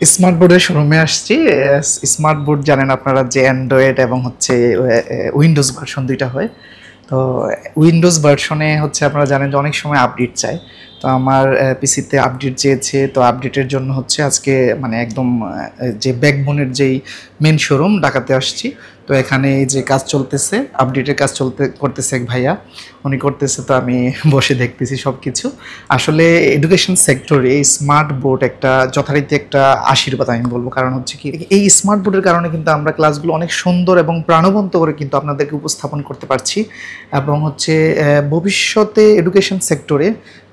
Smart বোর্ডের শোরুমে আসছি। স্মার্ট বোর্ড জানেন আপনারা যে অ্যান্ড্রয়েড এবং হচ্ছে উইন্ডোজ ভার্সন দুইটা হয়। তো উইন্ডোজ ভার্সনে হচ্ছে আপনারা জানেন যে অনেক সময় আপডেট চায়। তো আমার পিসিতে আপডেট চেয়েছে, তো আপডেটের জন্য হচ্ছে আজকে মানে একদম যে ব্যাকবোনের যেই মেন শোরুম ঢাকাতে আসছি। তো এখানে যে কাজ চলতেছে, আপডেটের কাজ করতেছে এক ভাইয়া, উনি করতেছে, তো আমি বসে দেখতেছি সব কিছু। আসলে এডুকেশন সেক্টরে এই স্মার্ট বোর্ড একটা যথারীতি একটা আশীর্বাদ আমি বলবো। কারণ হচ্ছে কি, এই স্মার্ট বোর্ডের কারণে কিন্তু আমরা ক্লাসগুলো অনেক সুন্দর এবং প্রাণবন্ত করে কিন্তু আপনাদেরকে উপস্থাপন করতে পারছি। এবং হচ্ছে ভবিষ্যতে এডুকেশন সেক্টরে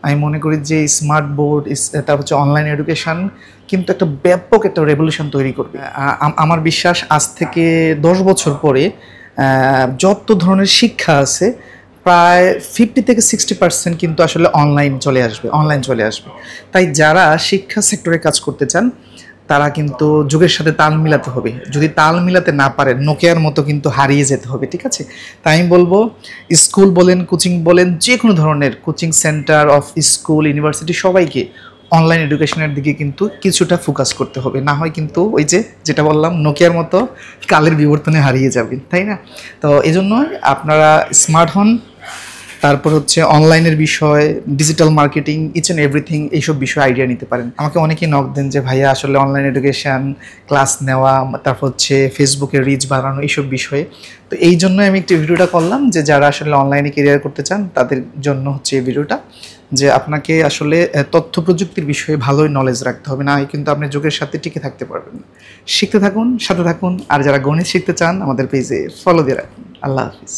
আমি মনে করি যে স্মার্ট বোর্ড, তার হচ্ছে অনলাইন এডুকেশন কিন্তু একটা ব্যাপক একটা রেভলিউশন তৈরি করবে। আমার বিশ্বাস আজ থেকে 10 বছর পরে যত ধরনের শিক্ষা আছে প্রায় 50 থেকে 60% কিন্তু আসলে অনলাইন চলে আসবে। তাই যারা শিক্ষা সেক্টরে কাজ করতে চান তারা কিন্তু যুগের সাথে তাল মিলাতে হবে। যদি তাল মিলাতে না পারেন, নোকিয়ার মতো কিন্তু হারিয়ে যেতে হবে, ঠিক আছে? তাই আমি বলবো, স্কুল বলেন, কোচিং বলেন, যে কোনো ধরনের coaching centre of school, university, সবাইকে অনলাইন এডুকেশনের দিকে কিন্তু কিছুটা ফোকাস করতে হবে। না হয় কিন্তু ওই যে যেটা বললাম, নোকিয়ার মতো কালের বিবর্তনে হারিয়ে যাবেন, তাই না? তো এই জন্য আপনারা স্মার্ট হন, তারপর হচ্ছে অনলাইনের বিষয়, digital marketing, each and everything, এইসব বিষয়ে আইডিয়া নিতে পারেন। আমাকে অনেকেই নক দেন যে ভাইয়া আসলে অনলাইন এডুকেশান ক্লাস নেওয়া, তারপর হচ্ছে ফেসবুকে রিচ বাড়ানো, এইসব বিষয়ে। তো এই জন্য আমি একটি ভিডিওটা করলাম যে যারা আসলে অনলাইনে কেরিয়ার করতে চান তাদের জন্য হচ্ছে এই ভিডিওটা, যে আপনাকে আসলে তথ্য প্রযুক্তির বিষয়ে ভালোই নলেজ রাখতে হবে, না হয় কিন্তু আপনি যুগের সাথে টিকে থাকতে পারবেন না। শিখতে থাকুন, সাথে থাকুন, আর যারা গণিত শিখতে চান আমাদের পেজে ফলো দিয়ে রাখুন। আল্লাহ হাফিজ।